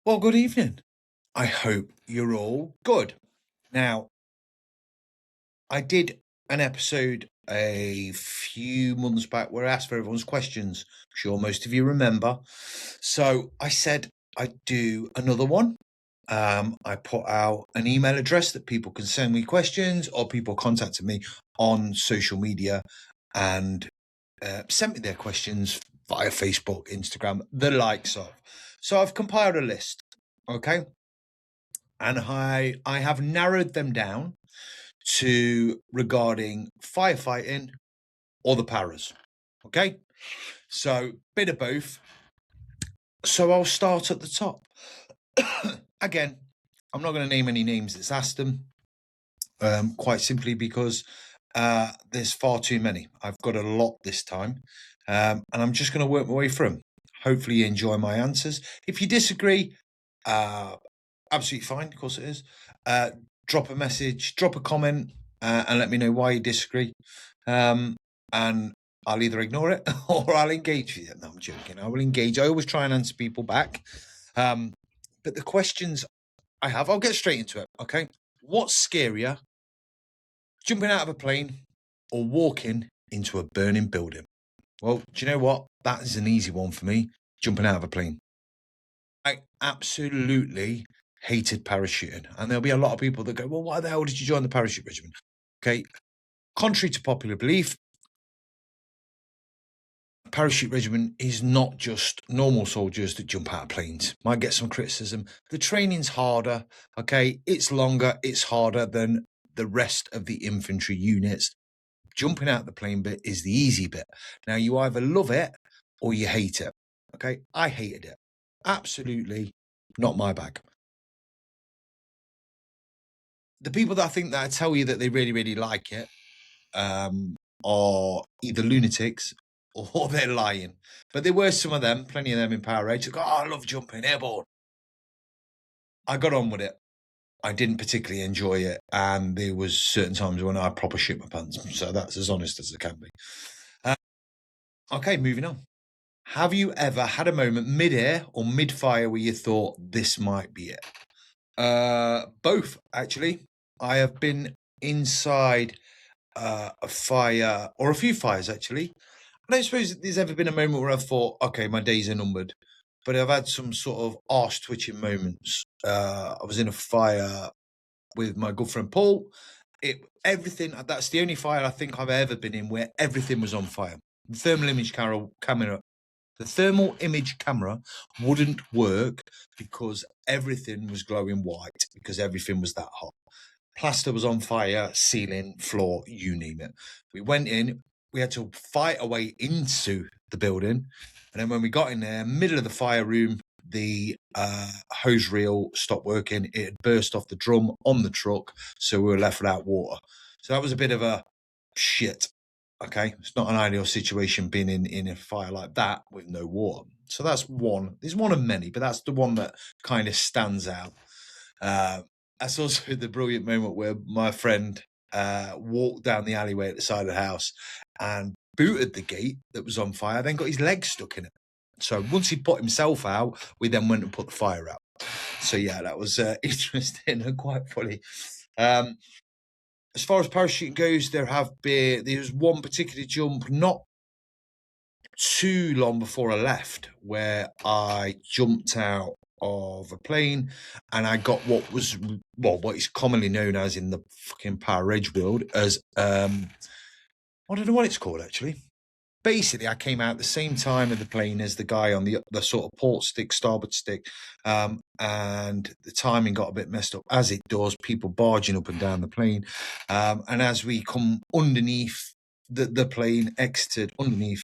Well, good evening. I hope you're all good. Now, I did an episode a few months back where I asked for everyone's questions. I'm sure most of you remember. So I said I'd do another one. I put out an email address that people can send me questions, or people contacted me on social media and sent me their questions via Facebook, Instagram, the likes of. So I've compiled a list. Okay. And I have narrowed them down to regarding firefighting or the paras. Okay, so bit of both. So I'll start at the top. Again, I'm not going to name any names that's asked them, quite simply because there's far too many. I've got a lot this time, and I'm just going to work my way through them. Hopefully you enjoy my answers. If you disagree, absolutely fine, of course it is. Drop a message, drop a comment, and let me know why you disagree. And I'll either ignore it or I'll engage with it. No, I'm joking. I will engage. I always try and answer people back. But the questions I have, I'll get straight into it. Okay. What's scarier, jumping out of a plane or walking into a burning building? Well, do you know what? That is an easy one for me. Jumping out of a plane. I absolutely hated parachuting. And there'll be a lot of people that go, well, why the hell did you join the parachute regiment? Okay. Contrary to popular belief, parachute regiment is not just normal soldiers that jump out of planes. Might get some criticism. The training's harder. Okay. It's longer. It's harder than the rest of the infantry units. Jumping out the plane bit is the easy bit. Now, you either love it or you hate it. Okay. I hated it. Absolutely not my bag. The people that I think that I tell you that they really, really like it are either lunatics or they're lying. But there were some of them, plenty of them in Power Age, that go, oh, I love jumping, airborne. I got on with it. I didn't particularly enjoy it. And there was certain times when I proper shit my pants. So that's as honest as it can be. Okay, moving on. Have you ever had a moment mid-air or mid-fire where you thought this might be it? Both, actually. I have been inside a fire, or a few fires, actually. I don't suppose there's ever been a moment where I've thought, okay, my days are numbered. But I've had some sort of arse-twitching moments. I was in a fire with my good friend Paul. Everything, that's the only fire I think I've ever been in where everything was on fire. The thermal image camera wouldn't work because everything was glowing white, because everything was that hot. Plaster was on fire, ceiling, floor, you name it. We went in, we had to fight our way into the building. And then when we got in there, middle of the fire room, the hose reel stopped working. It had burst off the drum on the truck, so we were left without water. So that was a bit of a shit. Okay, it's not an ideal situation being in a fire like that with no water. So that's one. There's one of many, but that's the one that kind of stands out. That's also the brilliant moment where my friend walked down the alleyway at the side of the house and booted the gate that was on fire, then got his leg stuck in it. So once he'd put himself out, we then went and put the fire out. So yeah, that was interesting and quite funny. As far as parachuting goes, there's one particular jump not too long before I left where I jumped out of a plane and I got what is commonly known as in the fucking Power Edge world as I don't know what it's called actually. Basically, I came out at the same time of the plane as the guy on the sort of port stick, starboard stick, and the timing got a bit messed up, as it does, people barging up and down the plane. And as we come underneath the plane, exited underneath,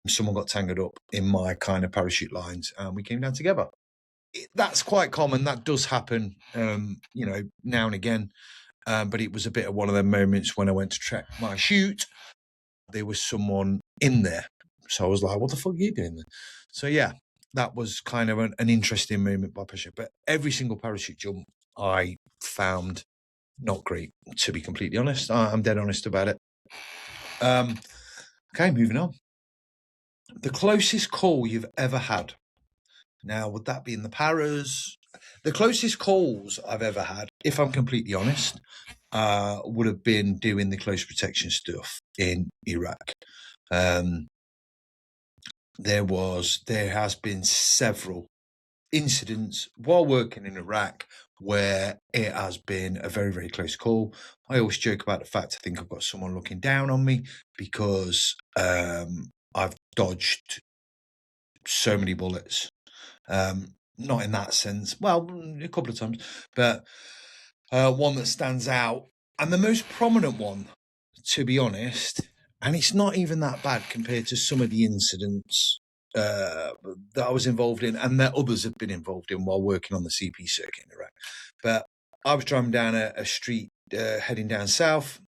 someone got tangled up in my kind of parachute lines, and we came down together. That's quite common. That does happen, now and again. But it was a bit of one of them moments when I went to track my chute. There was someone in there. So I was like, what the fuck are you doing there? So yeah, that was kind of an interesting moment by parachute. But every single parachute jump I found not great, to be completely honest. I'm dead honest about it. Okay, moving on. The closest call you've ever had Now, would that be in the paras? The closest calls I've ever had, if I'm completely honest, would have been doing the close protection stuff in Iraq. There has been several incidents while working in Iraq where it has been a very, very close call. I always joke about the fact I think I've got someone looking down on me because I've dodged so many bullets. Not in that sense. Well, a couple of times, but one that stands out, and the most prominent one, to be honest, and it's not even that bad compared to some of the incidents that I was involved in and that others have been involved in while working on the CP circuit in Iraq. But I was driving down a street heading down south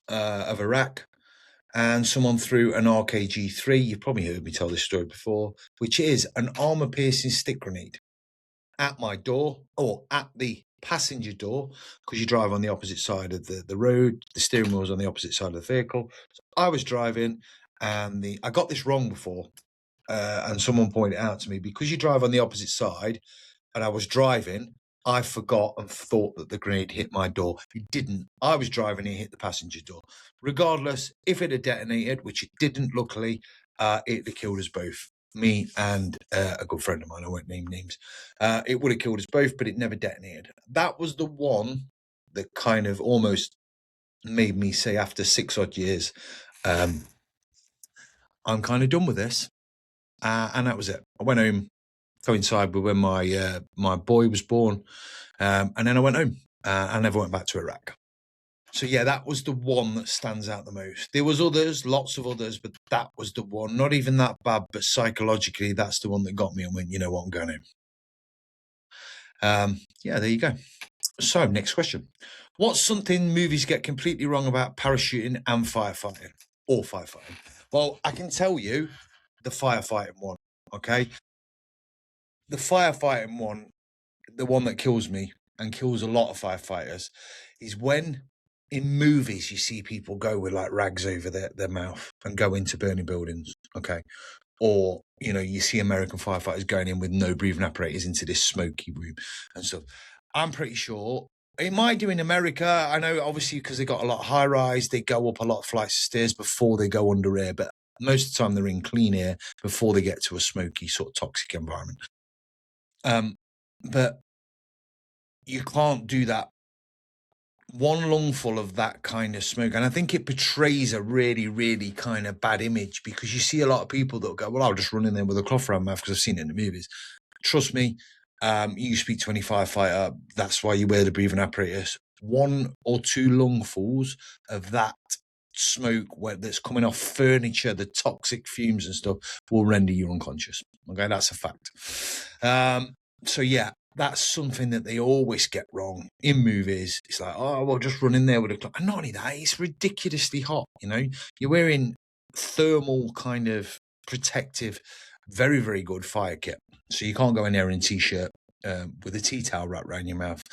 of Iraq, and someone threw an RKG3. You've probably heard me tell this story before, which is an armor-piercing stick grenade at my door, or at the passenger door, because you drive on the opposite side of the road. The steering wheel was on the opposite side of the vehicle. So I was driving, and I got this wrong before, and someone pointed out to me, because you drive on the opposite side, and I was driving, I forgot and thought that the grenade hit my door. It didn't. I was driving, it hit the passenger door. Regardless, if it had detonated, which it didn't, luckily, it had killed us both. Me and a good friend of mine, I won't name names. It would have killed us both, but it never detonated. That was the one that kind of almost made me say, after 6 odd years, I'm kind of done with this. And that was it. I went home, coincided with when my boy was born, and then I went home. I never went back to Iraq. So yeah, that was the one that stands out the most. There was others, lots of others, but that was the one. Not even that bad, but psychologically, that's the one that got me and went, you know what, I'm going home. Yeah, there you go. So next question. What's something movies get completely wrong about parachuting and firefighting, or firefighting? Well, I can tell you the firefighting one, okay? The firefighting one, the one that kills me and kills a lot of firefighters, is when in movies you see people go with like rags over their mouth and go into burning buildings, okay? Or, you know, you see American firefighters going in with no breathing apparatus into this smoky room and stuff. I'm pretty sure it might do in America. I know, obviously, because they got a lot of high rise, they go up a lot of flights of stairs before they go under air, but most of the time they're in clean air before they get to a smoky sort of toxic environment. But you can't do that. One lungful of that kind of smoke, and I think it portrays a really, really kind of bad image, because you see a lot of people that go, well, I'll just run in there with a cloth around my mouth because I've seen it in the movies. Trust me, you speak to any firefighter, that's why you wear the breathing apparatus. 1 or 2 lungfuls of that smoke that's coming off furniture, the toxic fumes and stuff, will render you unconscious. Okay, that's a fact. So yeah, that's something that they always get wrong in movies. It's like, oh, well, just run in there with a cloth. And not only that, it's ridiculously hot. You know, you're wearing thermal kind of protective, very, very good fire kit. So you can't go in there in a t-shirt with a tea towel wrapped around your mouth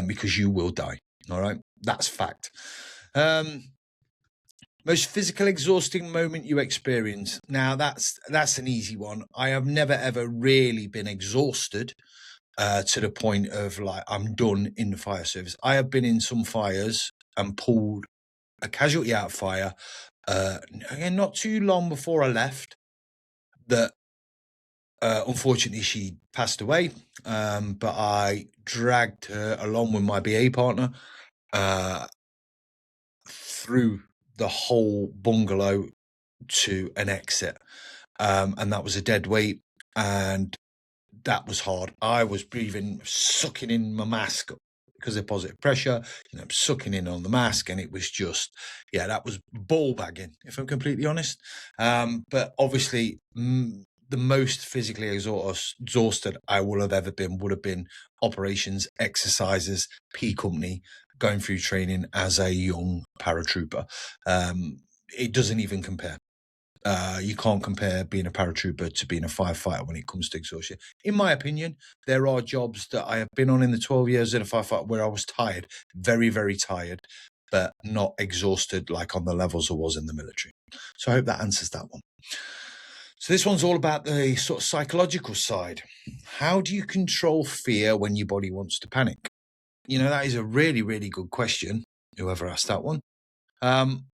because you will die. All right, that's fact. Most physical exhausting moment you experience. Now that's an easy one. I have never ever really been exhausted to the point of like I'm done in the fire service. I have been in some fires and pulled a casualty out of fire. Again, not too long before I left, that unfortunately she passed away. But I dragged her along with my BA partner through the whole bungalow to an exit, and that was a dead weight, and that was hard. I was breathing, sucking in my mask because of positive pressure, you know, sucking in on the mask, and it was just, yeah, that was ball bagging, if I'm completely honest. But obviously, the most physically exhausted I will have ever been would have been operations, exercises, P company, going through training as a young paratrooper. It doesn't even compare. You can't compare being a paratrooper to being a firefighter when it comes to exhaustion. In my opinion, there are jobs that I have been on in the 12 years in a firefighter where I was tired, very, very tired, but not exhausted like on the levels I was in the military. So I hope that answers that one. So this one's all about the sort of psychological side. How do you control fear when your body wants to panic? That is a really, really good question. Whoever asked that one. Um,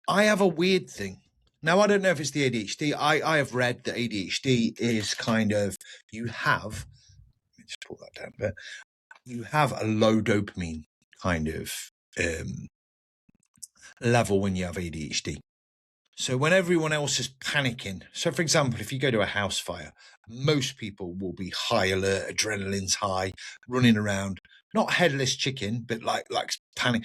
I have a weird thing. Now, I don't know if it's the ADHD. I have read that ADHD is kind of, let me just pull that down a bit. You have a low dopamine kind of um, level when you have ADHD. So when everyone else is panicking, so for example, if you go to a house fire, most people will be high alert, adrenaline's high, running around, not headless chicken, but like panic.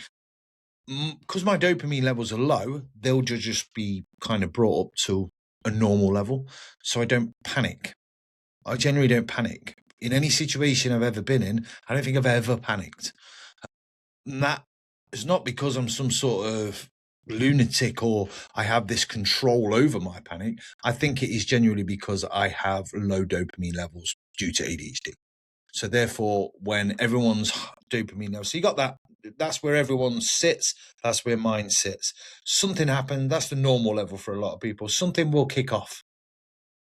Because my dopamine levels are low, they'll just be kind of brought up to a normal level. So I don't panic. I generally don't panic. In any situation I've ever been in, I don't think I've ever panicked. And that is not because I'm some sort of lunatic or I have this control over my panic. I think it is genuinely because I have low dopamine levels due to ADHD. So therefore, when everyone's dopamine levels, so you got that, that's where everyone sits. That's where mine sits. Something happened. That's the normal level for a lot of people. Something will kick off.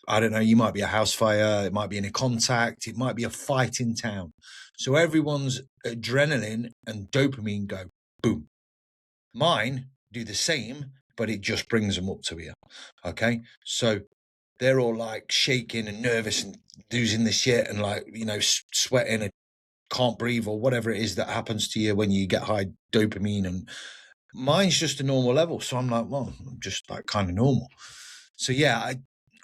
I don't know. You might be a house fire. It might be in a contact. It might be a fight in town. So everyone's adrenaline and dopamine go boom. Mine do the same, but it just brings them up to here. Okay. So they're all like shaking and nervous and losing the shit and like, sweating and can't breathe or whatever it is that happens to you when you get high dopamine. And mine's just a normal level. So I'm like, well, I'm just like kind of normal. So yeah,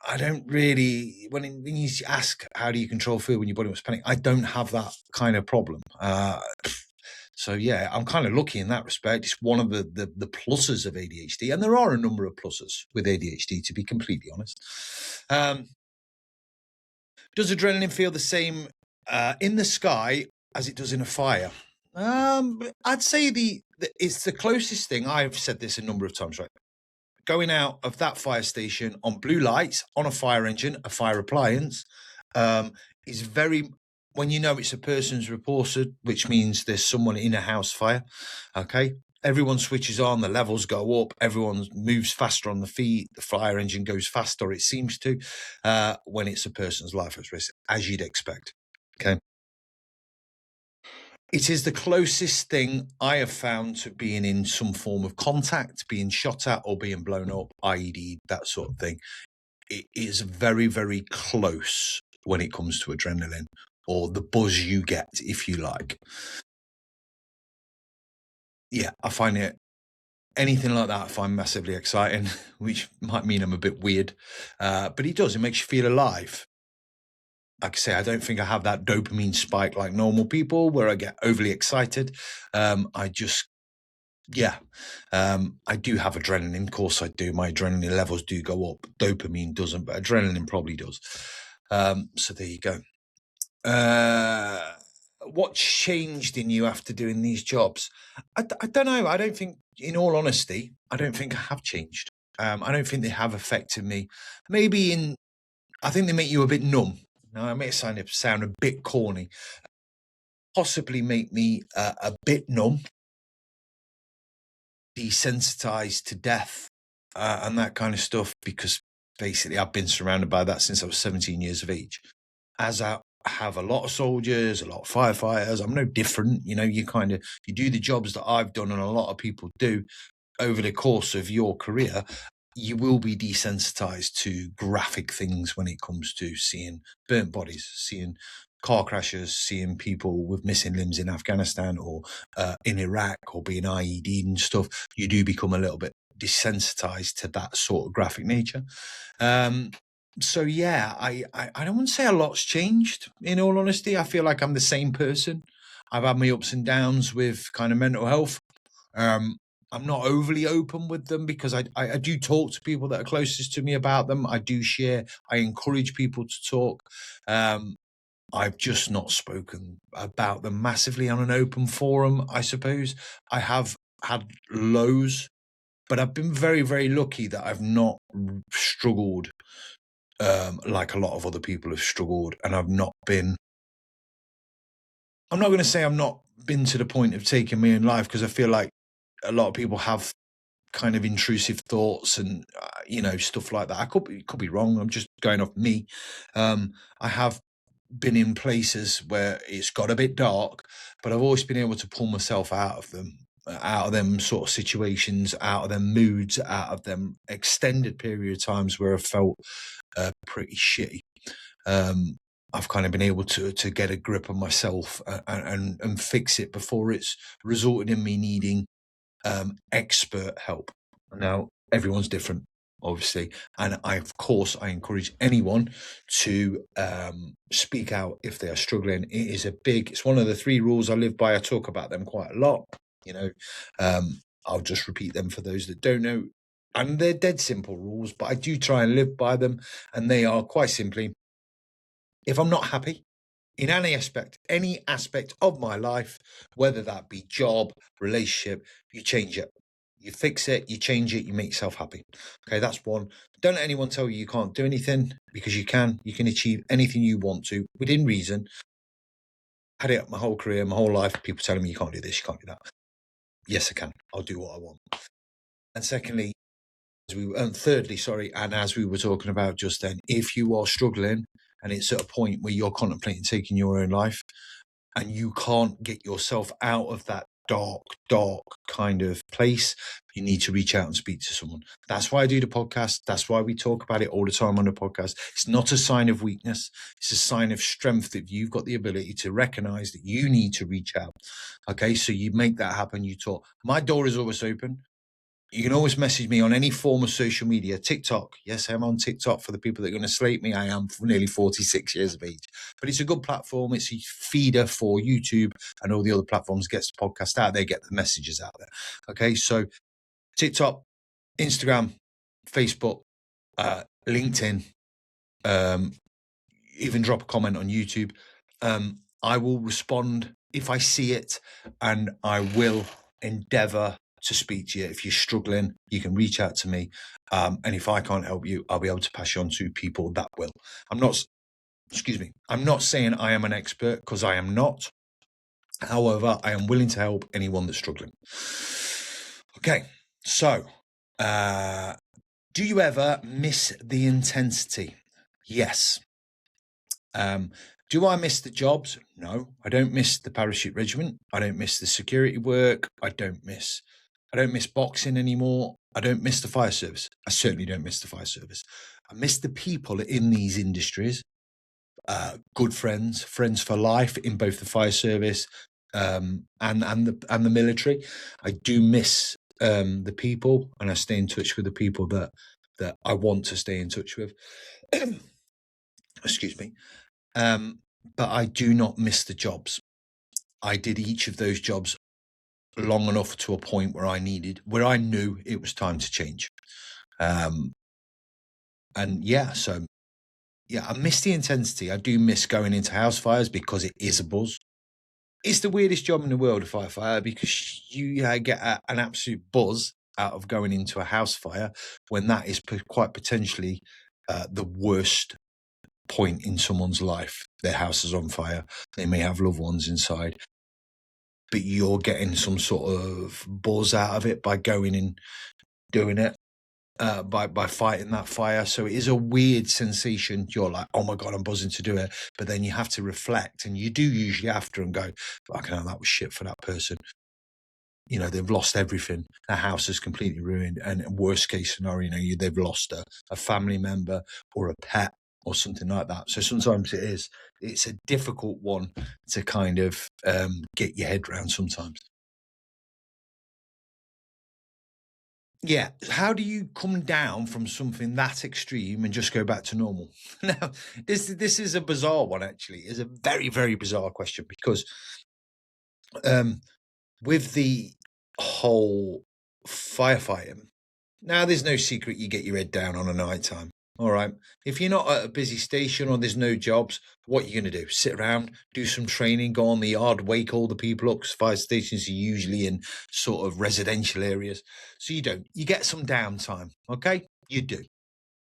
I don't really, when you ask how do you control fear when your body wants to panic, I don't have that kind of problem. So yeah, I'm kind of lucky in that respect. It's one of the pluses of ADHD, and there are a number of pluses with ADHD, to be completely honest. Does adrenaline feel the same in the sky as it does in a fire? I'd say it's the closest thing. I've said this a number of times, right? Going out of that fire station on blue lights on a fire engine, a fire appliance, is very, when you know it's a person's reported, which means there's someone in a house fire. Okay. Everyone switches on, the levels go up, everyone moves faster on the feet, the fire engine goes faster, it seems to, when it's a person's life at risk, as you'd expect. Okay. It is the closest thing I have found to being in some form of contact, being shot at or being blown up, IED, that sort of thing. It is very, very close when it comes to adrenaline or the buzz you get, if you like. Yeah, I find anything like that, I find massively exciting, which might mean I'm a bit weird. But it does, it makes you feel alive. Like I say, I don't think I have that dopamine spike like normal people where I get overly excited. I just, yeah, I do have adrenaline. Of course I do. My adrenaline levels do go up. Dopamine doesn't, but adrenaline probably does. So there you go. What changed in you after doing these jobs? I don't know. I don't think, in all honesty, I don't think I have changed. I don't think they have affected me. Maybe I think they make you a bit numb. Now, I may sound a bit corny. Possibly make me a bit numb, desensitized to death and that kind of stuff, because basically I've been surrounded by that since I was 17 years of age. As I have a lot of soldiers, a lot of firefighters, I'm no different. You do the jobs that I've done and a lot of people do over the course of your career. You will be desensitized to graphic things when it comes to seeing burnt bodies, seeing car crashes, seeing people with missing limbs in Afghanistan or in Iraq or being IED'd and stuff. You do become a little bit desensitized to that sort of graphic nature. So yeah, I don't want to say a lot's changed. In all honesty, I feel like I'm the same person. I've had my ups and downs with kind of mental health. I'm not overly open with them because I do talk to people that are closest to me about them. I do share. I encourage people to talk. I've just not spoken about them massively on an open forum, I suppose. I have had lows, but I've been very, very lucky that I've not struggled like a lot of other people have struggled. And I'm not going to say I'm not been to the point of taking my own life, because I feel like a lot of people have kind of intrusive thoughts and stuff like that. I could be wrong. I'm just going off me. I have been in places where it's got a bit dark, but I've always been able to pull myself out of them sort of situations, out of them moods, out of them extended period of times where I felt pretty shitty. I've kind of been able to get a grip on myself and fix it before it's resulted in me needing expert help. Now, everyone's different, obviously, and of course I encourage anyone to speak out if they are struggling. It's one of the 3 rules I live by. I talk about them quite a lot. I'll just repeat them for those that don't know, and they're dead simple rules, but I do try and live by them, and they are quite simply: if I'm not happy in any aspect of my life, whether that be job, relationship, you change it. You fix it, you change it, you make yourself happy. Okay, that's one. Don't let anyone tell you can't do anything, because you can. You can achieve anything you want to within reason. Had it my whole career, my whole life, people telling me you can't do this, you can't do that. Yes, I can. I'll do what I want. And thirdly, and as we were talking about just then, if you are struggling and it's at a point where you're contemplating taking your own life and you can't get yourself out of that dark kind of place, you need to reach out and speak to someone. That's why I do the podcast. That's why we talk about it all the time on the podcast. It's not a sign of weakness. It's a sign of strength that you've got the ability to recognize that you need to reach out. Okay, so you make that happen. You talk. My door is always open. You can always message me on any form of social media. TikTok. Yes, I'm on TikTok. For the people that are going to slate me, I am nearly 46 years of age. But it's a good platform. It's a feeder for YouTube and all the other platforms. Gets the podcast out. They get the messages out there. Okay, so TikTok, Instagram, Facebook, LinkedIn, even drop a comment on YouTube. I will respond if I see it, and I will endeavour to speak to you. If you're struggling, you can reach out to me. And if I can't help you, I'll be able to pass you on to people that will. I'm not saying I am an expert, because I am not. However, I am willing to help anyone that's struggling. Okay, so do you ever miss the intensity? Yes. Do I miss the jobs? No, I don't miss the parachute regiment. I don't miss the security work. I don't miss boxing anymore. I don't miss the fire service. I certainly don't miss the fire service. I miss the people in these industries. Good friends for life in both the fire service and the military. I do miss the people, and I stay in touch with the people that I want to stay in touch with. Excuse me. But I do not miss the jobs. I did each of those jobs long enough to a point where I knew it was time to change. I miss the intensity. I do miss going into house fires because it is a buzz. It's the weirdest job in the world, a firefighter, because you get an absolute buzz out of going into a house fire when that is quite potentially the worst point in someone's life. Their house is on fire. They may have loved ones inside, but you're getting some sort of buzz out of it by going and doing it, by fighting that fire. So it is a weird sensation. You're like, oh my God, I'm buzzing to do it. But then you have to reflect, and you do usually after and go, fucking hell, that was shit for that person. They've lost everything. Their house is completely ruined. And worst case scenario, they've lost a family member or a pet or something like that. So sometimes it's a difficult one to kind of get your head around sometimes. Yeah. How do you come down from something that extreme and just go back to normal? Now, this is a bizarre one, actually. It's a very, very bizarre question, because with the whole firefighting, now there's no secret you get your head down on a night time. All right. If you're not at a busy station or there's no jobs, what are you going to do? Sit around, do some training, go on the yard, wake all the people up, because fire stations are usually in sort of residential areas. So you don't. You get some downtime. Okay? You do.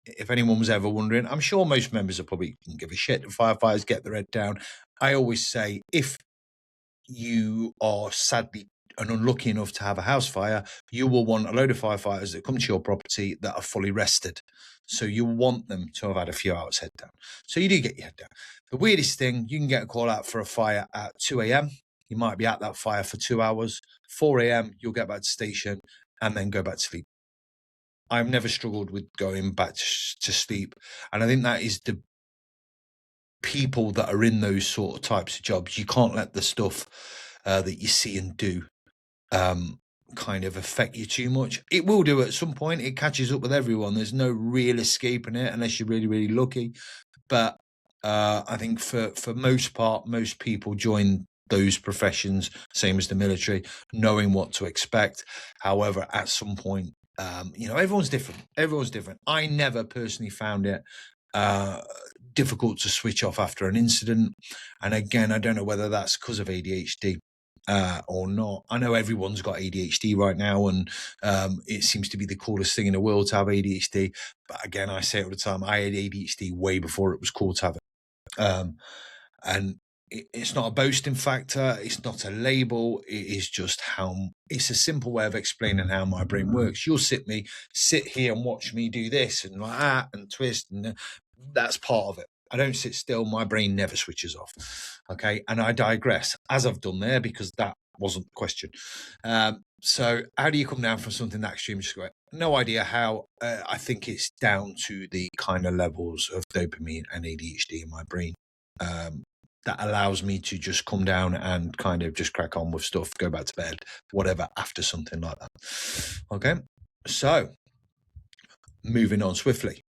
If anyone was ever wondering, I'm sure most members of the public can give a shit. The firefighters get their head down. I always say, if you are sadly and unlucky enough to have a house fire, you will want a load of firefighters that come to your property that are fully rested. So you want them to have had a few hours head down. So you do get your head down. The weirdest thing, you can get a call out for a fire at 2 a.m. You might be at that fire for 2 hours. 4 a.m., you'll get back to station and then go back to sleep. I've never struggled with going back to sleep. And I think that is the people that are in those sort of types of jobs. You can't let the stuff that you see and do kind of affect you too much. It will do at some point. It catches up with everyone. There's no real escaping it unless you're really, really lucky. But I think for most part, most people join those professions, same as the military, knowing what to expect. However, at some point, everyone's different. Everyone's different. I never personally found it difficult to switch off after an incident. And again, I don't know whether that's because of ADHD or not. I know everyone's got ADHD right now, and it seems to be the coolest thing in the world to have ADHD. But again, I say it all the time, I had ADHD way before it was cool to have it. And it's not a boasting factor. It's not a label. It is just it's a simple way of explaining how my brain works. You'll sit here and watch me do this and like that and twist, and that's part of it. I don't sit still. My brain never switches off. Okay. And I digress, as I've done there, because that wasn't the question. So how do you come down from something that extreme? No idea how. I think it's down to the kind of levels of dopamine and ADHD in my brain. That allows me to just come down and kind of just crack on with stuff, go back to bed, whatever, after something like that. Okay, so moving on swiftly.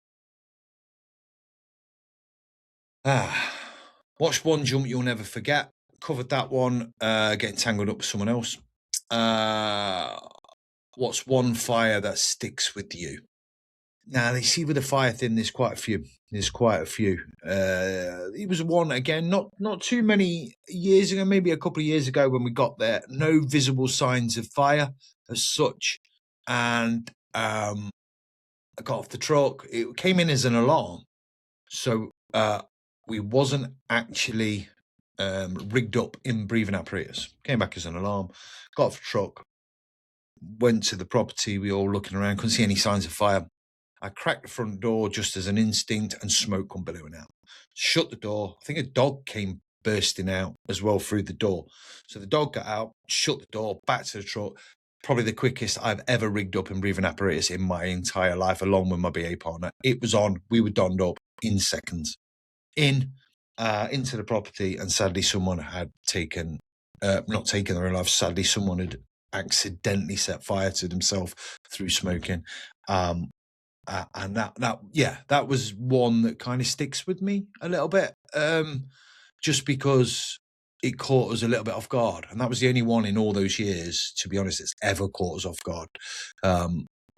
Watch one jump you'll never forget. Covered that one, getting tangled up with someone else. What's one fire that sticks with you? Now, you see with the fire thing, there's quite a few. It was one, again, not too many years ago, maybe a couple of years ago when we got there. No visible signs of fire as such. And I got off the truck. It came in as an alarm. So we wasn't actually rigged up in breathing apparatus. Came back as an alarm. Got off the truck. Went to the property. We all looking around. Couldn't see any signs of fire. I cracked the front door just as an instinct and smoke come billowing out. Shut the door. I think a dog came bursting out as well through the door. So the dog got out, shut the door, back to the truck. Probably the quickest I've ever rigged up in breathing apparatus in my entire life, along with my BA partner. It was on. We were donned up in seconds. Into the property, and sadly someone had not taken their own life. Sadly, someone had accidentally set fire to themselves through smoking. And that was one that kind of sticks with me a little bit, just because it caught us a little bit off guard, and that was the only one in all those years, to be honest, that's ever caught us off guard.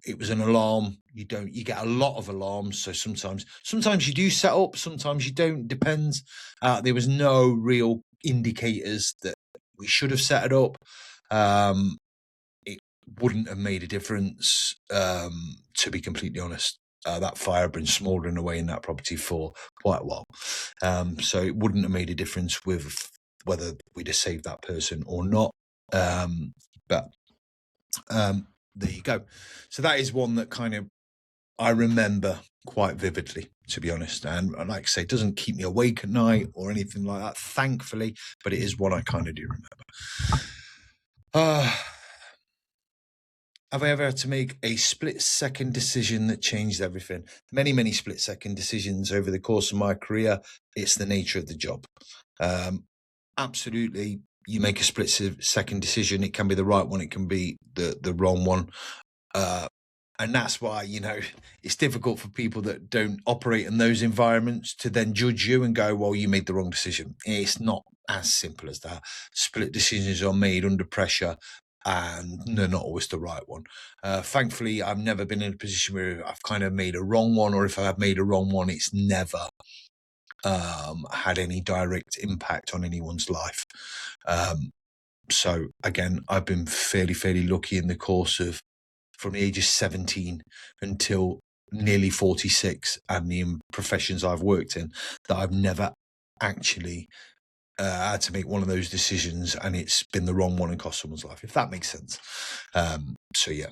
It was an alarm. You get a lot of alarms, so sometimes you do set up, sometimes you don't. Depends. There was no real indicators that we should have set it up. Wouldn't have made a difference, to be completely honest. That fire had been smouldering away in that property for quite a while, so it wouldn't have made a difference with whether we'd have saved that person or not. But there you go. So that is one that kind of I remember quite vividly, to be honest. And like I say, it doesn't keep me awake at night or anything like that, thankfully, but it is one I kind of do remember. Have I ever had to make a split-second decision that changed everything? Many, many split-second decisions over the course of my career. It's the nature of the job. Absolutely, you make a split-second decision. It can be the right one. It can be the wrong one. And that's why, it's difficult for people that don't operate in those environments to then judge you and go, well, you made the wrong decision. It's not as simple as that. Split decisions are made under pressure, and they're not always the right one. Thankfully, I've never been in a position where I've kind of made a wrong one, or if I have made a wrong one, it's never had any direct impact on anyone's life. So again, I've been fairly lucky in the course of from the age of 17 until nearly 46, and the professions I've worked in, that I've never actually I had to make one of those decisions, and it's been the wrong one and cost someone's life, if that makes sense. So yeah.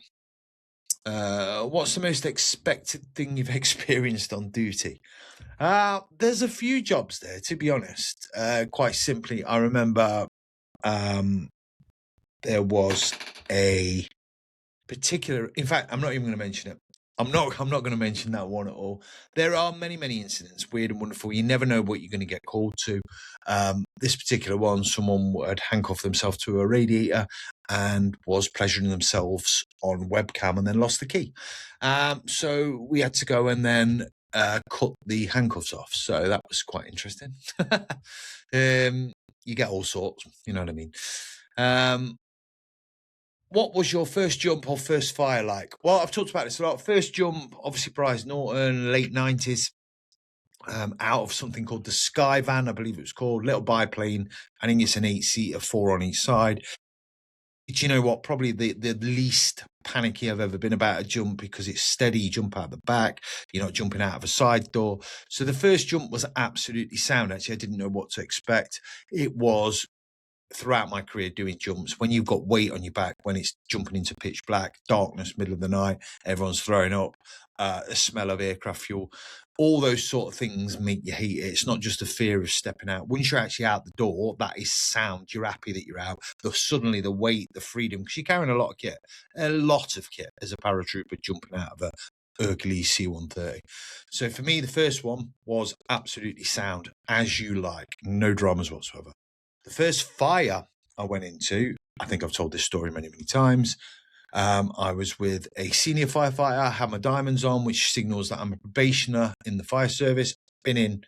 What's the most expected thing you've experienced on duty? There's a few jobs there, to be honest. Quite simply, I remember there was a particular. In fact, I'm not even going to mention it. I'm not going to mention that one at all. There are many incidents, weird and wonderful. You never know what you're going to get called to. This particular one, someone had handcuffed themselves to a radiator and was pleasuring themselves on webcam and then lost the key. So we had to go and then cut the handcuffs off. So that was quite interesting. You get all sorts, you know what I mean? What was your first jump or first fire like? Well, I've talked about this a lot. First jump, obviously, Prize Norton, late 90s, out of something called the Sky Van, I believe it was called, little biplane. I think it's an 8-seater, 4 on each side. Do you know what? Probably the least panicky I've ever been about a jump, because it's steady. You jump out the back. You're not jumping out of a side door. So the first jump was absolutely sound. Actually, I didn't know what to expect. It was, throughout my career doing jumps, when you've got weight on your back, when it's jumping into pitch black, darkness, middle of the night, everyone's throwing up, the smell of aircraft fuel, all those sort of things make you hate it. It's not just a fear of stepping out. Once you're actually out the door, that is sound. You're happy that you're out. Suddenly the weight, the freedom, because you're carrying a lot of kit as a paratrooper jumping out of a Hercules C-130. So for me, the first one was absolutely sound, as you like, no dramas whatsoever. The first fire I went into, I think I've told this story many times. I was with a senior firefighter. I had my diamonds on, which signals that I'm a probationer in the fire service. Been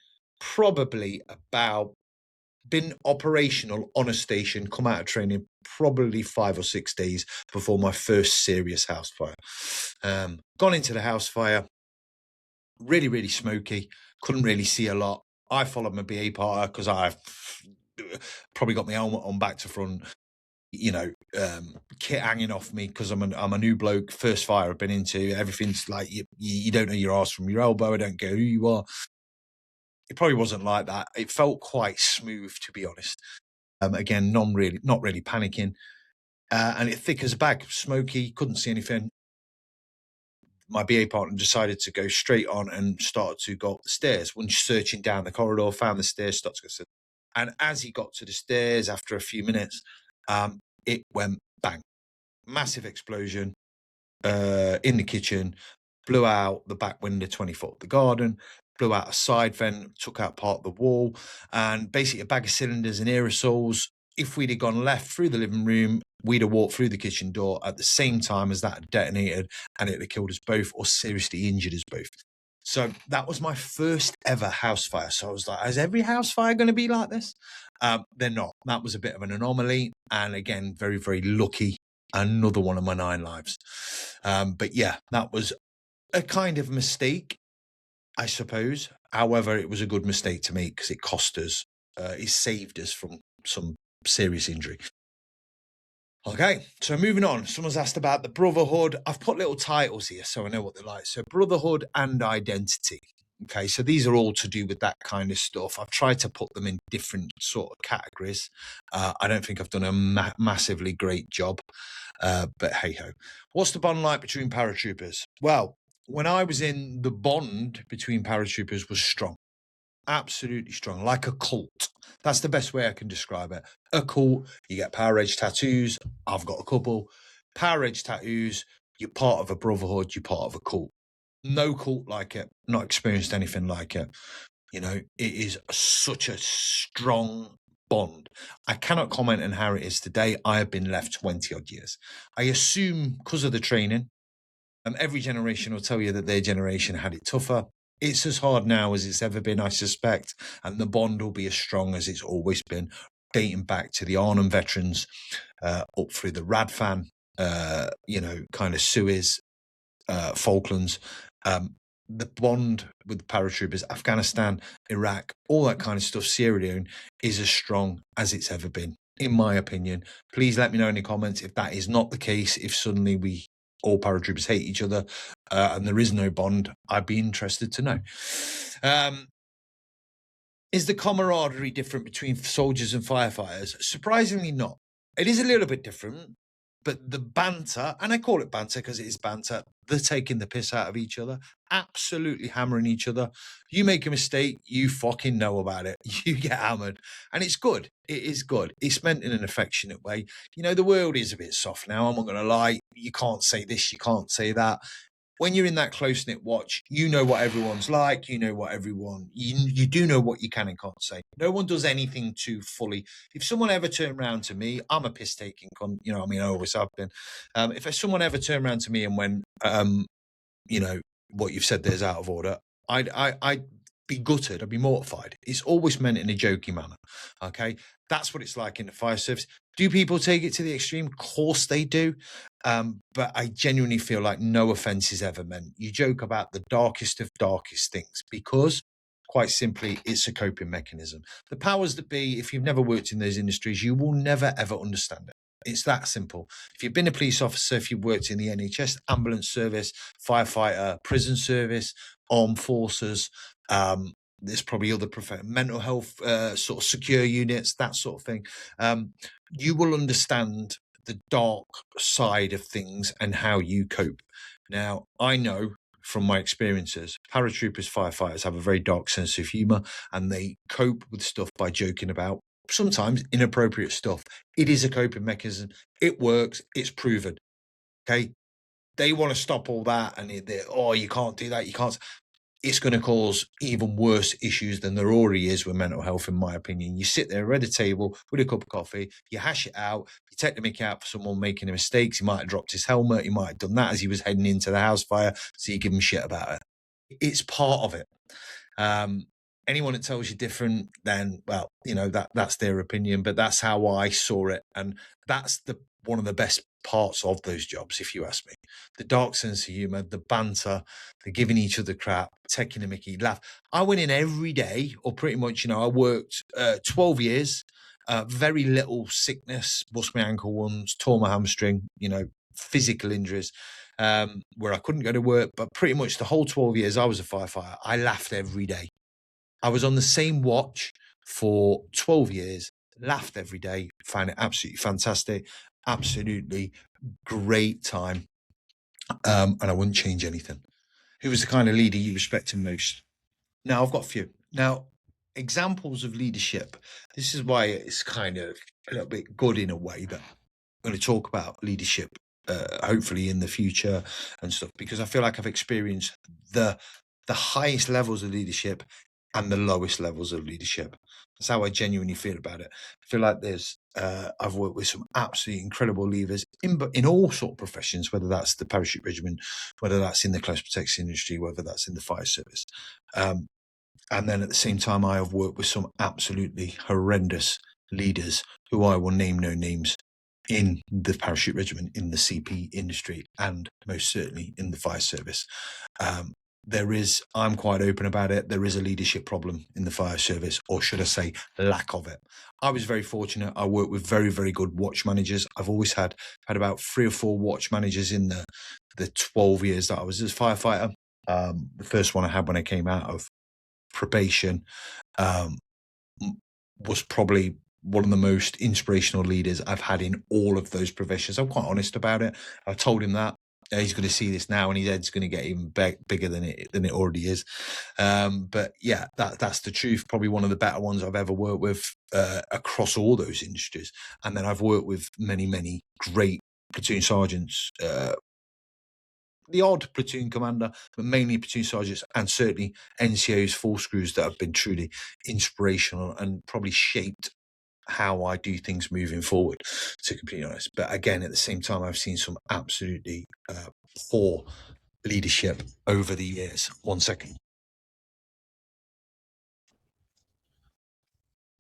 operational on a station, come out of training probably 5 or 6 days before my first serious house fire. Gone into the house fire, really smoky, couldn't really see a lot. I followed my BA partner because I've probably got my helmet on back to front, kit hanging off me because I'm a new bloke, first fire I've been into. Everything's like you don't know your arse from your elbow. I don't care who you are. It probably wasn't like that. It felt quite smooth, to be honest. Again, not really panicking, and it thick as a bag, smoky, couldn't see anything. My BA partner decided to go straight on and started to go up the stairs. When searching down the corridor, found the stairs, started to go. And as he got to the stairs, after a few minutes, it went bang. Massive explosion in the kitchen, blew out the back window 20 foot of the garden, blew out a side vent, took out part of the wall, and basically a bag of cylinders and aerosols. If we'd have gone left through the living room, we'd have walked through the kitchen door at the same time as that had detonated, and it'd have killed us both or seriously injured us both. So that was my first ever house fire. So I was like, is every house fire going to be like this? They're not. That was a bit of an anomaly. And again, very lucky. Another one of my 9 lives. But yeah, that was a kind of mistake, I suppose. However, it was a good mistake to make because it cost us, it saved us from some serious injury. Okay, so moving on. Someone's asked about the Brotherhood. I've put little titles here so I know what they're like. So Brotherhood and identity. Okay, so these are all to do with that kind of stuff. I've tried to put them in different sort of categories. I don't think I've done a massively great job, but hey-ho. What's the bond like between paratroopers? Well, when I was in, the bond between paratroopers was strong. Absolutely strong, like a cult. That's the best way I can describe it. A cult, you get Power Edge tattoos. I've got a couple. Power Edge tattoos, you're part of a brotherhood, you're part of a cult. No cult like it, not experienced anything like it. It is such a strong bond. I cannot comment on how it is today. I have been left 20 odd years. I assume because of the training, every generation will tell you that their generation had it tougher. It's as hard now as it's ever been, I suspect, and the bond will be as strong as it's always been, dating back to the Arnhem veterans, up through the Radfan, kind of Suez, Falklands. The bond with the paratroopers, Afghanistan, Iraq, all that kind of stuff, Sierra Leone, is as strong as it's ever been, in my opinion. Please let me know in the comments if that is not the case, if suddenly all paratroopers hate each other and there is no bond. I'd be interested to know. Is the camaraderie different between soldiers and firefighters? Surprisingly not. It is a little bit different, but the banter, and I call it banter because it is banter, they're taking the piss out of each other, absolutely hammering each other. You make a mistake, you fucking know about it. You get hammered. And it's good. It is good. It's meant in an affectionate way. You know, the world is a bit soft now. I'm not going to lie. You can't say this, you can't say that. When you're in that close-knit watch, you know what everyone's like, you know what everyone, you do know what you can and can't say. No one does anything too fully. If someone ever turned around to me, I'm a piss-taking you know, I mean, I always have been. If someone ever turned around to me and went, you know, what you've said there's out of order, I'd be gutted. I'd be mortified. It's always meant in a jokey manner. Okay. That's what it's like in the fire service. Do people take it to the extreme? Of course they do. But I genuinely feel like no offense is ever meant. You joke about the darkest of darkest things because, quite simply, it's a coping mechanism. The powers that be, if you've never worked in those industries, you will never ever understand it. It's that simple. If you've been a police officer, if you've worked in the NHS, ambulance service, firefighter, prison service, armed forces, there's probably other mental health sort of secure units, that sort of thing. You will understand the dark side of things and how you cope. Now, I know from my experiences, paratroopers, firefighters have a very dark sense of humor and they cope with stuff by joking about sometimes inappropriate stuff. It is a coping mechanism. It works. It's proven. Okay. They want to stop all that and oh, you can't do that. You can't. It's going to cause even worse issues than there already is with mental health, in my opinion. You sit there at a table with a cup of coffee, you hash it out, you take the mickey out for someone making a mistake. He might have dropped his helmet, he might have done that as he was heading into the house fire, so you give him shit about it. It's part of it. Anyone that tells you different, then, well, you know, that's their opinion, but that's how I saw it. And that's one of the best parts of those jobs, if you ask me. The dark sense of humor, the banter, the giving each other crap, taking a mickey, laugh. I went in every day, or pretty much, you know, I worked 12 years, very little sickness, bust my ankle once, tore my hamstring, you know, physical injuries, where I couldn't go to work. But pretty much the whole 12 years I was a firefighter, I laughed every day. I was on the same watch for 12 years, laughed every day, found it absolutely fantastic, absolutely great time. And I wouldn't change anything. Who was the kind of leader you respected most? Now, I've got a few. Now, examples of leadership. This is why it's kind of a little bit good in a way that I'm going to talk about leadership, hopefully in the future and stuff, because I feel like I've experienced the highest levels of leadership and the lowest levels of leadership. That's how I genuinely feel about it. I feel like I've worked with some absolutely incredible leaders in all sort of professions, whether that's the parachute regiment, whether that's in the close protection industry, whether that's in the fire service. And then at the same time, I have worked with some absolutely horrendous leaders who I will name no names in the parachute regiment, in the CP industry, and most certainly in the fire service. I'm quite open about it, there is a leadership problem in the fire service, or should I say lack of it. I was very fortunate. I worked with very, very good watch managers. I've always had about 3 or 4 watch managers in the 12 years that I was as a firefighter. The first one I had when I came out of probation was probably one of the most inspirational leaders I've had in all of those professions. I'm quite honest about it. I told him that. He's going to see this now, and his head's going to get even bigger than it already is. But yeah, that's the truth. Probably one of the better ones I've ever worked with across all those industries. And then I've worked with many, many great platoon sergeants, the odd platoon commander, but mainly platoon sergeants, and certainly NCOs, full screws that have been truly inspirational and probably shaped how I do things moving forward, to be completely honest. But again, at the same time, I've seen some absolutely poor leadership over the years. 1 second.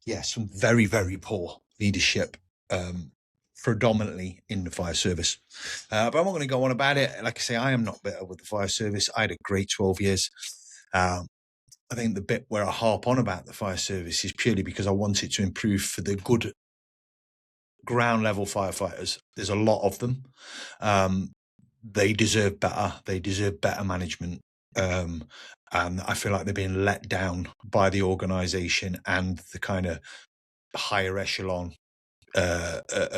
Yeah, some very, very poor leadership, predominantly in the fire service. But I'm not going to go on about it. Like I say, I am not bitter with the fire service. I had a great 12 years. I think the bit where I harp on about the fire service is purely because I want it to improve for the good ground level firefighters. There's a lot of them. They deserve better. They deserve better management. And I feel like they're being let down by the organisation and the kind of higher echelon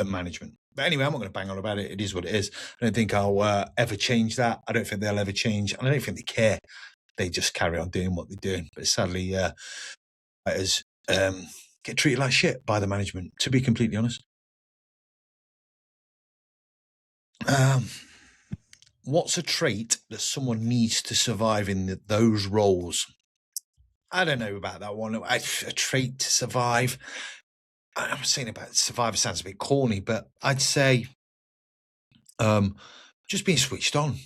management. But anyway, I'm not going to bang on about it. It is what it is. I don't think I'll ever change that. I don't think they'll ever change. And I don't think they care. They just carry on doing what they're doing. But sadly, fighters get treated like shit by the management, to be completely honest. What's a trait that someone needs to survive in those roles? I don't know about that one. A trait to survive. I'm saying about survivor sounds a bit corny, but I'd say just being switched on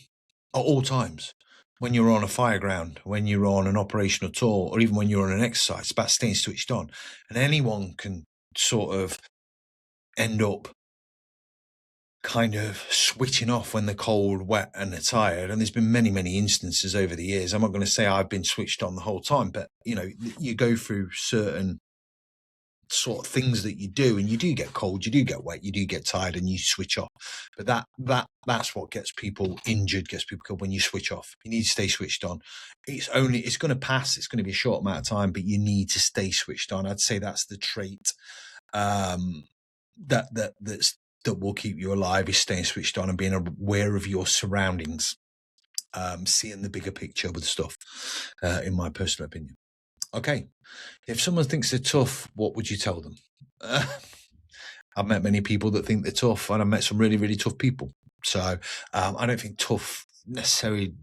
at all times. When you're on a fireground, when you're on an operational tour, or even when you're on an exercise, it's about staying switched on. And anyone can sort of end up kind of switching off when they're cold, wet, and they're tired. And there's been many, many instances over the years. I'm not going to say I've been switched on the whole time, but you go through certain sort of things that you do, and you do get cold, you do get wet, you do get tired, and you switch off. But that's what gets people injured, gets people killed, when you switch off. You need to stay switched on. It's going to pass. It's going to be a short amount of time, but you need to stay switched on. I'd say that's the trait that will keep you alive, is staying switched on and being aware of your surroundings, seeing the bigger picture with stuff, in my personal opinion. Okay, if someone thinks they're tough, what would you tell them? I've met many people that think they're tough, and I've met some really, really tough people. So I don't think tough necessarily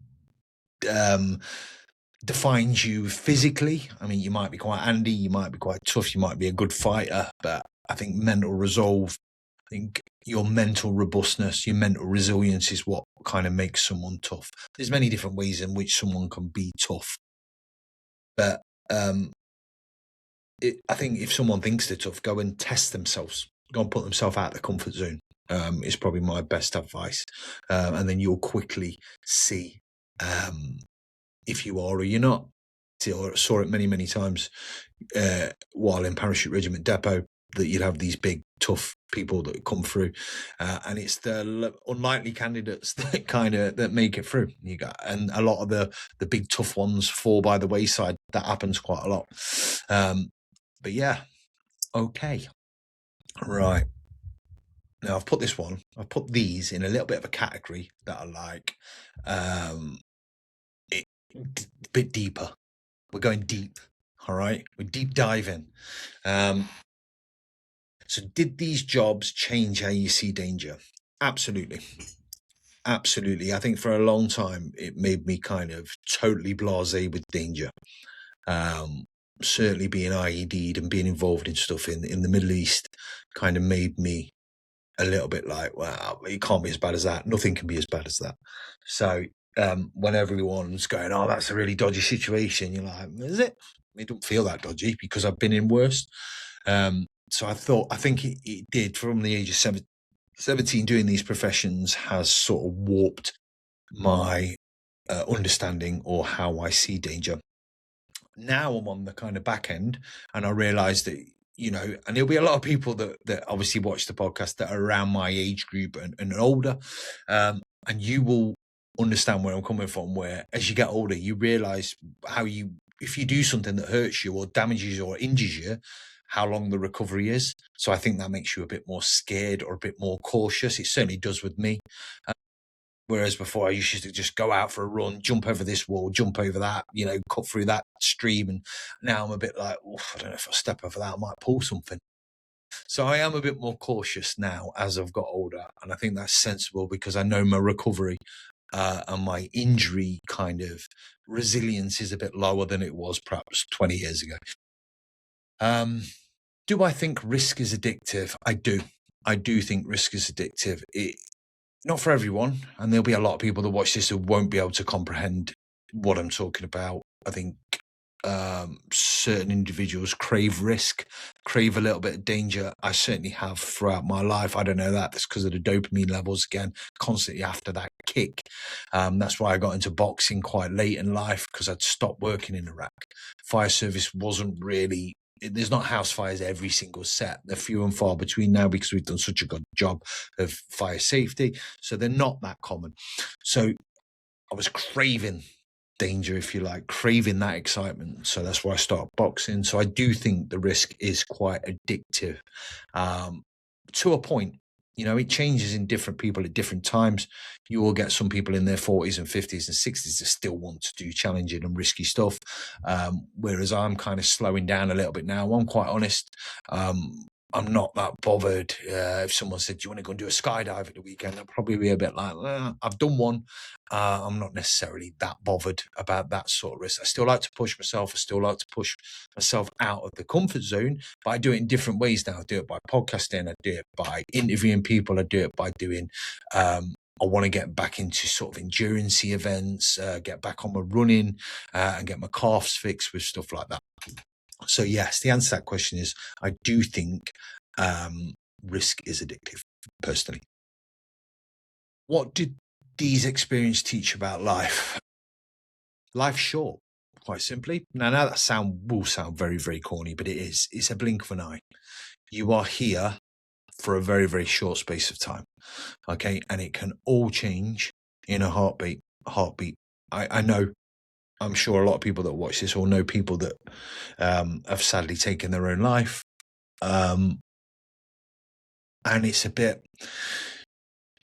defines you physically. I mean, you might be quite handy, you might be quite tough, you might be a good fighter, but I think mental resolve, I think your mental robustness, your mental resilience is what kind of makes someone tough. There's many different ways in which someone can be tough, but I think if someone thinks they're tough, go and test themselves. Go and put themselves out of the comfort zone. Is probably my best advice, and then you'll quickly see if you are or you're not. I saw it many, many times while in Parachute Regiment Depot, that you'd have these big, tough people that come through, and it's the unlikely candidates that make it through. And a lot of the big, tough ones fall by the wayside. That happens quite a lot. But yeah, okay, right. Now I've put these in a little bit of a category that I like, a bit deeper. We're going deep. All right, we're deep diving. So did these jobs change how you see danger? Absolutely. Absolutely. I think for a long time, it made me kind of totally blasé with danger. Certainly being IED'd and being involved in stuff in the Middle East kind of made me a little bit like, well, it can't be as bad as that. Nothing can be as bad as that. So when everyone's going, oh, that's a really dodgy situation, you're like, is it? It don't feel that dodgy because I've been in worse. So I think it did, from the age of 17, doing these professions has sort of warped my understanding or how I see danger. Now I'm on the kind of back end, and I realize that, and there'll be a lot of people that obviously watch the podcast that are around my age group and older, and you will understand where I'm coming from, where as you get older, you realize if you do something that hurts you or damages you or injures you, how long the recovery is. So I think that makes you a bit more scared or a bit more cautious. It certainly does with me. Whereas before I used to just go out for a run, jump over this wall, jump over that, cut through that stream. And now I'm a bit like, I don't know, if I step over that, I might pull something. So I am a bit more cautious now as I've got older. And I think that's sensible because I know my recovery and my injury kind of resilience is a bit lower than it was perhaps 20 years ago. Do I think risk is addictive? I do. I do think risk is addictive. Not for everyone, and there'll be a lot of people that watch this who won't be able to comprehend what I'm talking about. I think certain individuals crave risk, crave a little bit of danger. I certainly have throughout my life. I don't know that. That's because of the dopamine levels, again, constantly after that kick. That's why I got into boxing quite late in life, because I'd stopped working in Iraq. Fire service wasn't really... There's not house fires every single set. They're few and far between now because we've done such a good job of fire safety. So they're not that common. So I was craving danger, if you like, craving that excitement. So that's why I started boxing. So I do think the risk is quite addictive, to a point. It changes in different people at different times. You will get some people in their 40s and 50s and 60s that still want to do challenging and risky stuff, whereas I'm kind of slowing down a little bit now. I'm quite honest. I'm not that bothered. If someone said, do you want to go and do a skydive at the weekend? I'd probably be a bit like, I've done one. I'm not necessarily that bothered about that sort of risk. I still like to push myself. I still like to push myself out of the comfort zone, but I do it in different ways now. I do it by podcasting. I do it by interviewing people. I do it by doing, I want to get back into sort of endurance events, get back on my running, and get my calves fixed with stuff like that. So yes, the answer to that question is I do think risk is addictive, personally. What did these experiences teach about life? Life's short, quite simply. Now that will sound very, very corny, but it is. It's a blink of an eye. You are here for a very, very short space of time. Okay, and it can all change in a heartbeat. I know. I'm sure a lot of people that watch this will know people that have sadly taken their own life. And it's a bit,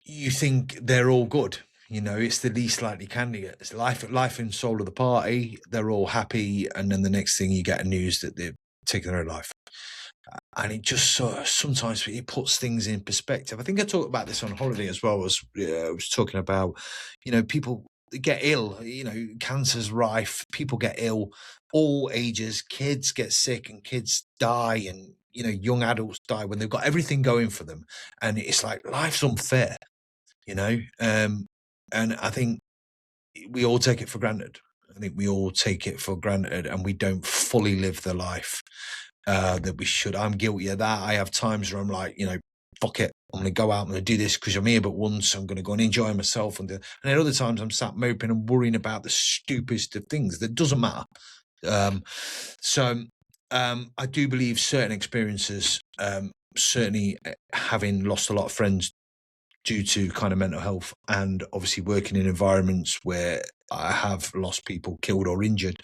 you think they're all good. It's the least likely candidate. It's life and soul of the party. They're all happy. And then the next thing you get a news that they've taken their own life. And it just sometimes it puts things in perspective. I think I talked about this on holiday as well. I was talking about, people get ill, cancer's rife, people get ill, all ages, kids get sick and kids die, and young adults die when they've got everything going for them. And it's like life's unfair, and I think we all take it for granted. And we don't fully live the life that we should. I'm guilty of that. I have times where I'm like, fuck it, I'm going to go out, I'm going to do this because I'm here but once, I'm going to go and enjoy myself. And then other times I'm sat moping and worrying about the stupidest of things that doesn't matter. So I do believe certain experiences, certainly having lost a lot of friends due to kind of mental health, and obviously working in environments where I have lost people killed or injured,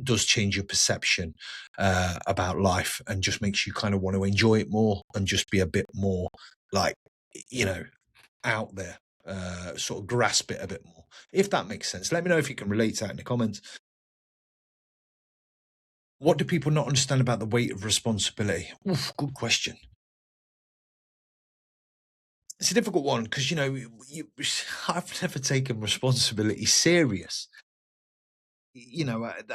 does change your perception about life, and just makes you kind of want to enjoy it more and just be a bit more like, out there, sort of grasp it a bit more, if that makes sense. Let me know if you can relate to that in the comments. What do people not understand about the weight of responsibility? Oof, good question. It's a difficult one because, I've never taken responsibility serious.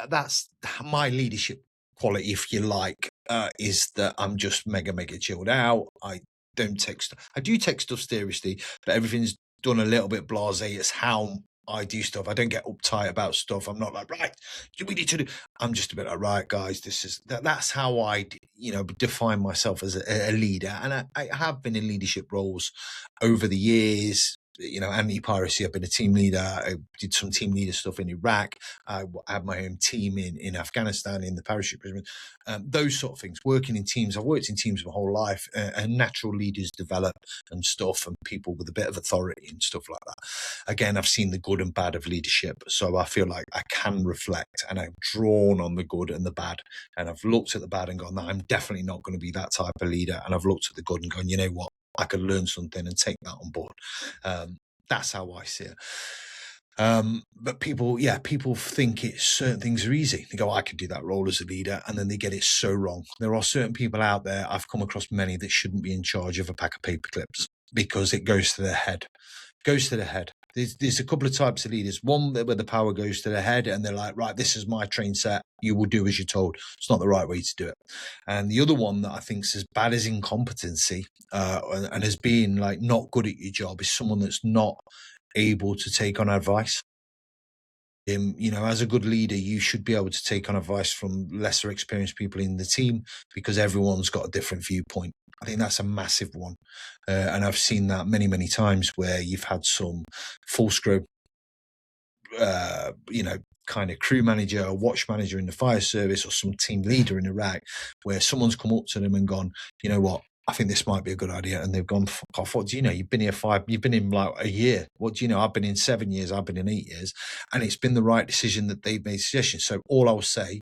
That's my leadership quality, if you like, is that I'm just mega, mega chilled out. I do take stuff seriously, but everything's done a little bit blasé. It's how I do stuff. I don't get uptight about stuff. I'm not like, right, we need to do. I'm just a bit like, right, guys, that's how I, define myself as a leader. And I have been in leadership roles over the years. Anti-piracy, I've been a team leader. I did some team leader stuff in Iraq. I had my own team in Afghanistan, in the Paratroopers regiment. Those sort of things, working in teams. I've worked in teams my whole life, and natural leaders develop and stuff, and people with a bit of authority and stuff like that. Again, I've seen the good and bad of leadership, so I feel like I can reflect, and I've drawn on the good and the bad, and I've looked at the bad and gone, no, I'm definitely not going to be that type of leader. And I've looked at the good and gone, you know what, I could learn something and take that on board. That's how I see it. But people think certain things are easy. They go, I could do that role as a leader, and then they get it so wrong. There are certain people out there, I've come across many, that shouldn't be in charge of a pack of paper clips because it goes to their head. There's a couple of types of leaders. One where the power goes to their head and they're like, right, this is my train set. You will do as you're told. It's not the right way to do it. And the other one that I think is as bad as incompetency, and as being like not good at your job, is someone that's not able to take on advice. As a good leader, you should be able to take on advice from lesser experienced people in the team because everyone's got a different viewpoint. I think that's a massive one. And I've seen that many, many times where you've had some full screw, kind of crew manager or watch manager in the fire service or some team leader in Iraq where someone's come up to them and gone, you know what, I think this might be a good idea. And they've gone, fuck off. What do you know? You've been here you've been in like a year. What do you know? I've been in 7 years. I've been in 8 years. And it's been the right decision that they've made suggestions. So all I will say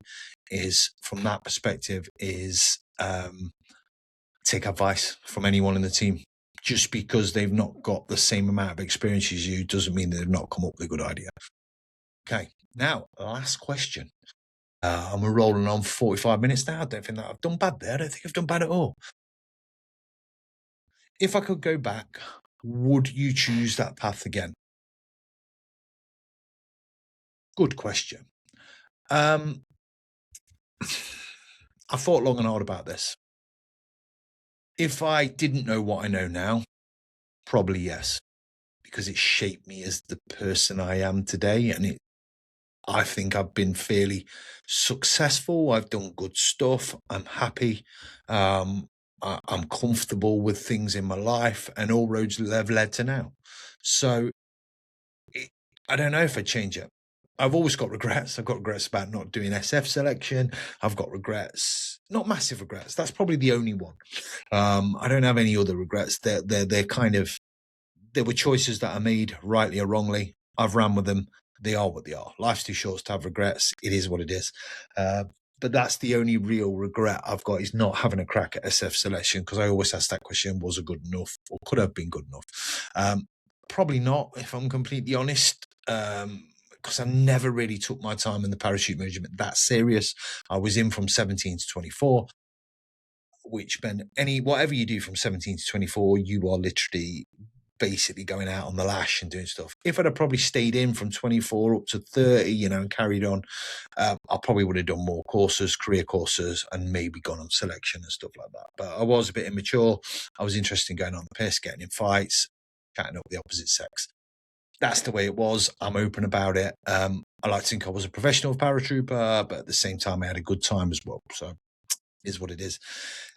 is from that perspective is take advice from anyone in the team. Just because they've not got the same amount of experience as you doesn't mean they've not come up with a good idea. Okay. Now, last question. I'm rolling on 45 minutes now. I don't think that I've done bad there. I don't think I've done bad at all. If I could go back, would you choose that path again? Good question. I thought long and hard about this. If I didn't know what I know now, probably yes, because it shaped me as the person I am today. And I think I've been fairly successful. I've done good stuff. I'm happy. I'm comfortable with things in my life, and all roads have led to now. So I don't know if I'd change it. I've always got regrets. I've got regrets about not doing SF selection. I've got regrets, not massive regrets. That's probably the only one. I don't have any other regrets. They're kind of, there were choices that I made, rightly or wrongly. I've ran with them. They are what they are. Life's too short to have regrets. It is what it is. But that's the only real regret I've got, is not having a crack at SF selection, because I always ask that question, was it good enough, or could have been good enough? Probably not, if I'm completely honest, because I never really took my time in the parachute regiment that serious. I was in from 17 to 24, which meant whatever you do from 17 to 24, you are literally basically going out on the lash and doing stuff. If I'd have probably stayed in from 24 up to 30, and carried on, I probably would have done more courses, career courses, and maybe gone on selection and stuff like that. But I was a bit immature. I was interested in going on the piss, getting in fights, chatting up the opposite sex. That's the way it was. I'm open about it. I like to think I was a professional paratrooper, but at the same time, I had a good time as well. So it is what it is.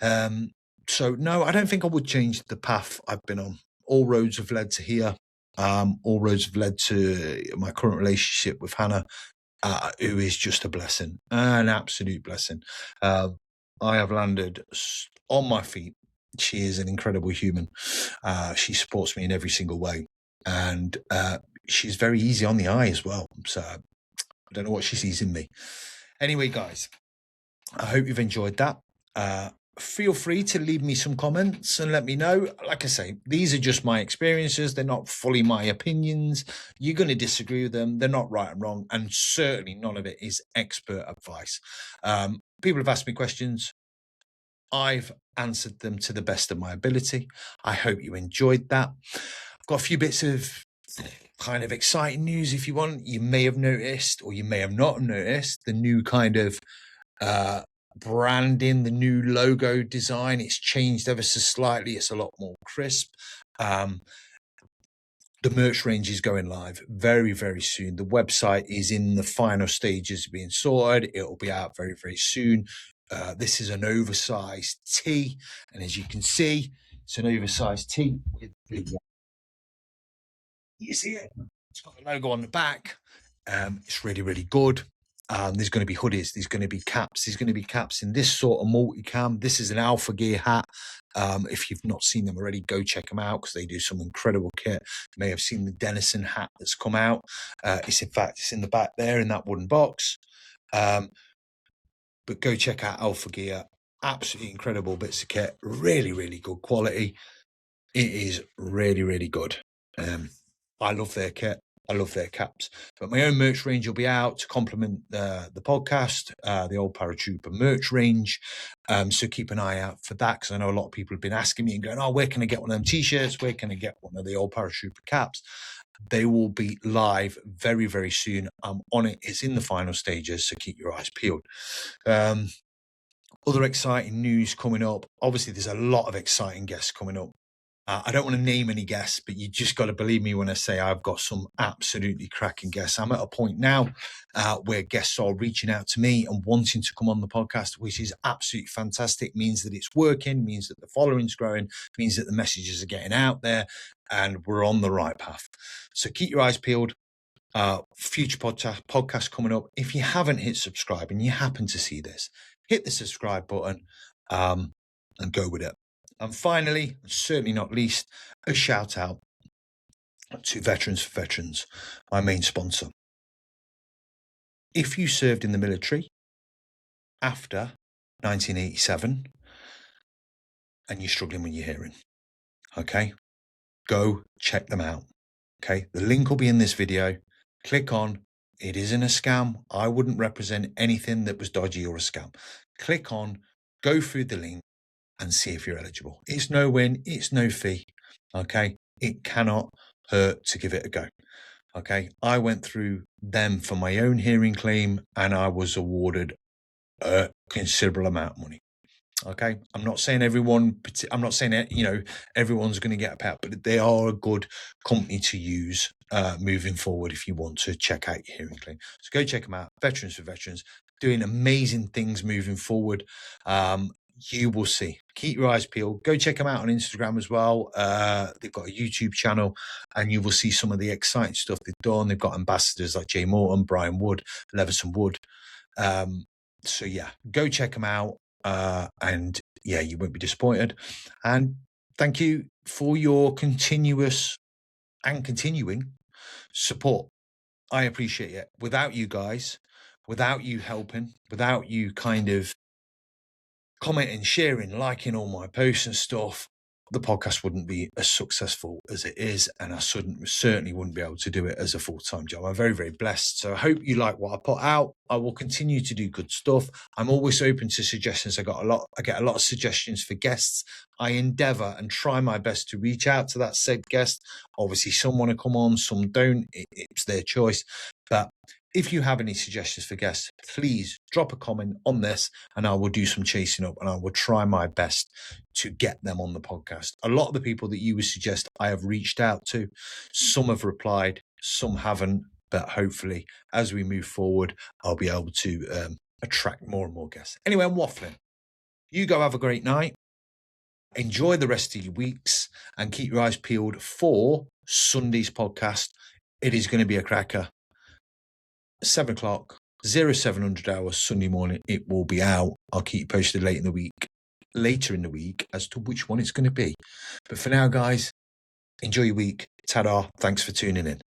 So no, I don't think I would change the path I've been on. All roads have led to here. All roads have led to my current relationship with Hannah, who is just a blessing, an absolute blessing. I have landed on my feet. She is an incredible human. She supports me in every single way. And she's very easy on the eye as well. So I don't know what she sees in me. Anyway, guys, I hope you've enjoyed that. Feel free to leave me some comments and let me know. Like I say, these are just my experiences. They're not fully my opinions. You're going to disagree with them. They're not right and wrong. And certainly none of it is expert advice. People have asked me questions. I've answered them to the best of my ability. I hope you enjoyed that. I've got a few bits of kind of exciting news, if you want. You may have noticed, or you may have not noticed, the new kind of branding, the new logo design. It's changed ever so slightly. It's a lot more crisp. The merch range is going live very, very soon. The website is in the final stages of being sorted. It'll be out very, very soon. This is an oversized tee, and as you can see, it's an oversized tee with the, you see it? It's got the logo on the back. It's really, really good. There's going to be hoodies. There's going to be caps. There's going to be caps in this sort of multicam. This is an Alpha Gear hat. If you've not seen them already, go check them out, because they do some incredible kit. You may have seen the Denison hat that's come out. It's in the back there in that wooden box. But go check out Alpha Gear. Absolutely incredible bits of kit. Really, really good quality. It is really, really good. I love their kit. I love their caps. But my own merch range will be out to complement the podcast, the old Paratrooper merch range. So keep an eye out for that, because I know a lot of people have been asking me and going, where can I get one of them t-shirts? Where can I get one of the old Paratrooper caps? They will be live very, very soon. I'm on it. It's in the final stages, so keep your eyes peeled. Other exciting news coming up. Obviously, there's a lot of exciting guests coming up. I don't want to name any guests, but you just got to believe me when I say I've got some absolutely cracking guests. I'm at a point now where guests are reaching out to me and wanting to come on the podcast, which is absolutely fantastic. Means that it's working, means that the following's growing, means that the messages are getting out there, and we're on the right path. So keep your eyes peeled. Future podcast coming up. If you haven't hit subscribe and you happen to see this, hit the subscribe button and go with it. And finally, certainly not least, a shout out to Veterans for Veterans, my main sponsor. If you served in the military after 1987 and you're struggling with your hearing, okay, go check them out. Okay, the link will be in this video. Click on. It isn't a scam. I wouldn't represent anything that was dodgy or a scam. Click on, go through the link and see if you're eligible. It's no win, it's no fee. Okay, it cannot hurt to give it a go. Okay, I went through them for my own hearing claim and I was awarded a considerable amount of money. Okay, I'm not saying everyone's going to get a pet, but they are a good company to use moving forward if you want to check out your hearing claim. So go check them out. Veterans for Veterans, doing amazing things moving forward. You will see. Keep your eyes peeled. Go check them out on Instagram as well. They've got a YouTube channel and you will see some of the exciting stuff they've done. They've got ambassadors like Jay Morton, Brian Wood, Leveson Wood. So yeah, go check them out. And yeah, you won't be disappointed. And thank you for your continuous and continuing support. I appreciate it. Without you guys, without you helping, without you kind of commenting, sharing, liking all my posts and stuff, the podcast wouldn't be as successful as it is, and I certainly wouldn't be able to do it as a full-time job. I'm very, very blessed. So I hope you like what I put out. I will continue to do good stuff. I'm always open to suggestions. I get a lot of suggestions for guests. I endeavor and try my best to reach out to that said guest. Obviously, some want to come on, some don't. It's their choice. But if you have any suggestions for guests, please drop a comment on this and I will do some chasing up and I will try my best to get them on the podcast. A lot of the people that you would suggest I have reached out to. Some have replied, some haven't, but hopefully as we move forward, I'll be able to attract more and more guests. Anyway, I'm waffling. You go have a great night. Enjoy the rest of your weeks and keep your eyes peeled for Sunday's podcast. It is going to be a cracker. 7 o'clock, 0700 hours Sunday morning, it will be out. I'll keep you posted later in the week as to which one it's going to be. But for now, guys, enjoy your week. Ta-da. Thanks for tuning in.